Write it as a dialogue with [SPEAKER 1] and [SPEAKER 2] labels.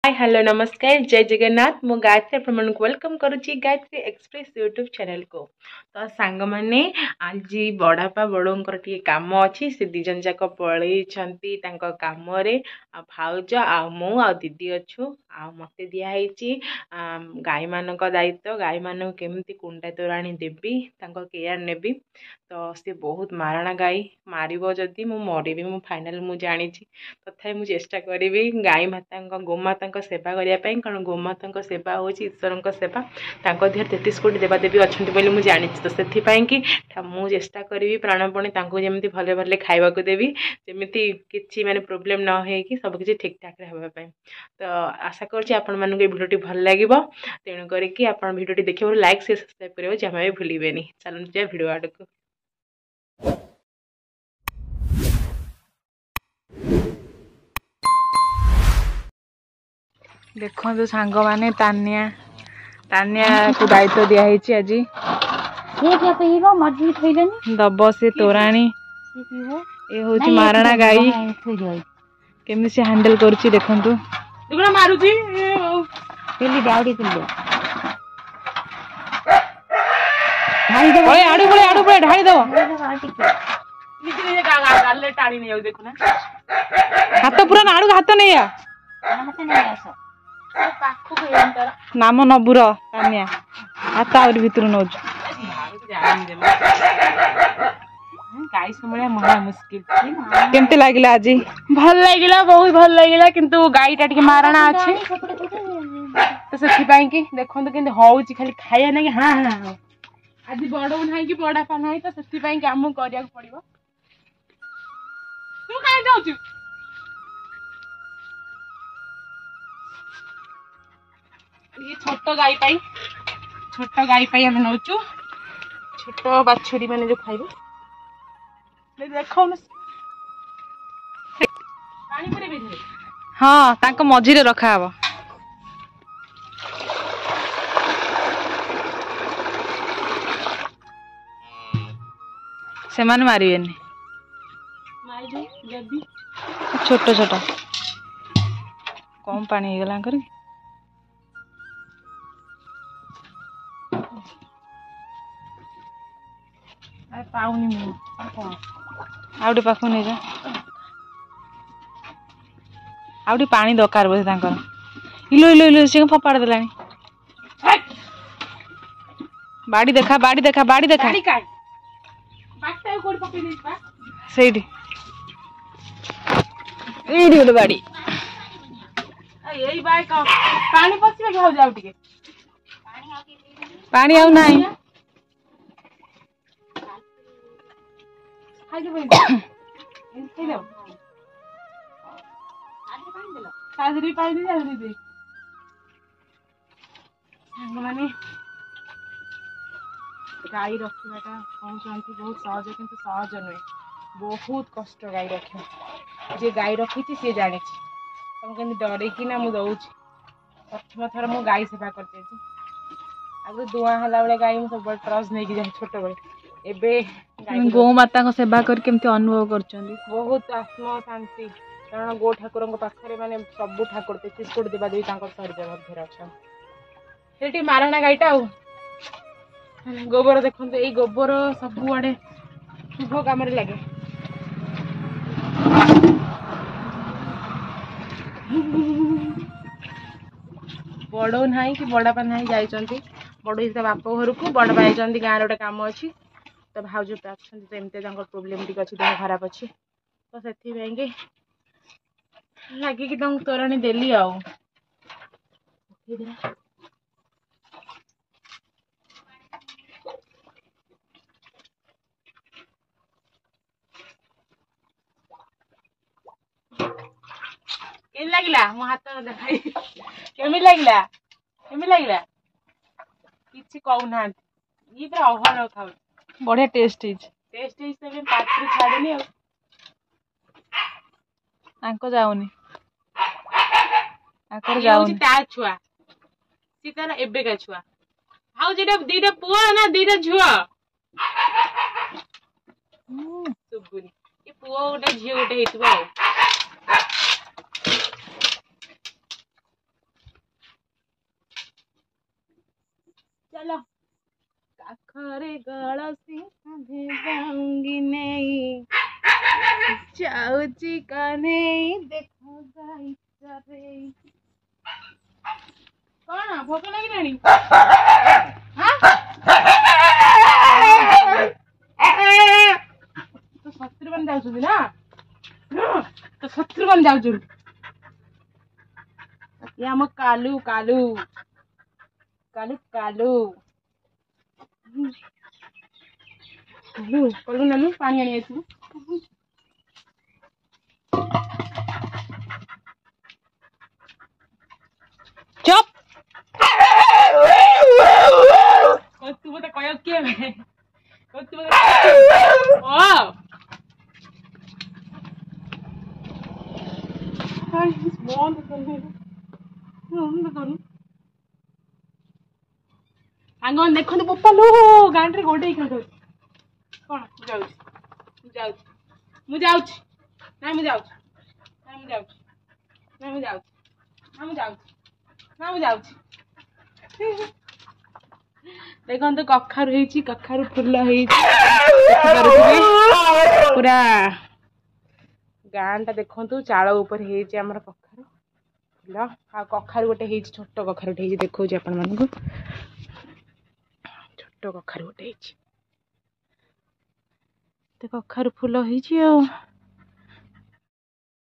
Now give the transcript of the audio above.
[SPEAKER 1] Hi hello नमस्कार जय जगन्नाथ मु गायत्री आपण को वेलकम करुच्ची गायत्री एक्सप्रेस यूट्यूब चैनल को। तो सांग मैंने आज बड़ापा बड़ों टे कम अच्छी से दी जन जाक पलि कम भाउज आ दीदी अच्छु आ मत दिखाई गाई मान दायित्व गाई मान केमती कुंडा तोराणी देवी केयर नेबी। तो सी बहुत मारणा गाई मार जदि मु मरबी मु फाइनाल मु जानी तथा मुझे चेष्टा करी गाई माता गोमाता सेवा करने कारण गोमाता सेवा हूँ ईश्वर सेवा देह 33 कोटी देवादेवी अच्छा मुझे जानी तो से मुझे चेष्टा करी प्राणपणे जमी भले भले खावा देवी जमी कि माने प्रोब्लेम न हो सबकि ठीक ठाक हाँपाई। तो आशा करूँ भिडियो भल लगे तेणुक भिडियो देखिए लाइक से सब्सक्राइब करेंगे जमा भी भूलें। चलते जाए भिडियो आड़ को। देखो तो सांग माने तानिया को दायित्व दिखाई आज दब से तोराणी ये हूँ मारणा गाई केमी से हैंडल करुच्ची देखंतु मारुची ढाई दो हाथ पूरा नाड़ू हाथ नहीं आ नाम नबुर तानिया हाथ आउरी भितर नौ गाई संभालिया महा मुस्किल। केमती लगिला आज? भल लगिला बहुत भल लगिला किंतु गाईटा टिके मारणा अच्छे तो से देखो केमती होउची खाली खाया ना हाँ हाँ आज बड़ ना कि बड़ापा ना तो से आम करिया पड़िबो। तू काहे जाउछु? ये छोट गाई पाई आम नौचु छोट बाछुरी मैंने जो खाइबे देखो हाँ तांको मझिरे रखा हबो। से माने मारिबेनी छोट छोट कम पानी हो गला कर पाऊनी मुझे पाख नहीं जा आउटी पानी दरकार बोधे इलो इलो इलो सी फपाड़ देला बाड़ी देखा बाड़ी देखा बाड़ी देखा से बाड़ी पानी पशा जाऊ पानी आउ ना माने गाई रखाटा कहते बहुत सहज किंतु सहज नुहे बहुत कष्ट गाई रखा जे गाई रखी सी जानी तुम डर ना मुझे दौची प्रथम थर मु गाई सेवा करते आगे दुआ है बेले गाई मुझे सब ट्रस्ट नहीं जाए छोट बड़े गौ माता सेवा कर अनुभव कर बहुत आत्म शांति कारण गो ठाकुर पाखे माने सब ठाकुर 33 कोटी देवादेवी शरीर मध्य अच्छा मारणा गाईटा गोबर देखो ये गोबर सबुआड़े शुभ कम लगे। बड़ ना कि बड़ापा ना जाइंट बड़ बाप घर को बड़पा जाइंट गाँव गोटे कम अच्छी तो भाउज अच्छा तो एमती प्रोब्लेम टी अच्छी देह खराब अच्छी तो से लगिकी तोराणी देली आ लगला मो हाथ देखाई केमी लगला किसी कहूना ये पूरा अहर खाऊ बढ़िया टेस्ट पात्र छाड़नी जाऊनी ता छुआ सी तार एबेका छुआ हाउ जेटा दीटा पुआ ना दीटा झुआ सुबुनी ये पुआ गोटे झियो गोटे हेतबो चलो काखरे गलसी कांधे जाऊंगी नहीं जाऊची कान्हे देखो गाई चरे कौन भोक लगी तो शत्रु बन जाऊँ ना तो शत्रु बन जाऊँ ये आम कालू कालू कालू कालू कालू कालू नालू पानी आनी आइथिबु चुप तू मत कह किए मैं तू मत ओ हाय बंद कर आंगन देखो बोपालू गांड रे गोडे खेल कौन देखो कखारु कखारु फुल पूरा गाँटा देखु चाल उपर आमर कखारु फुल आ कखारु गोटे छोट कखारु देखो आपण मानक छोट कखारु गोटे कखारु फुल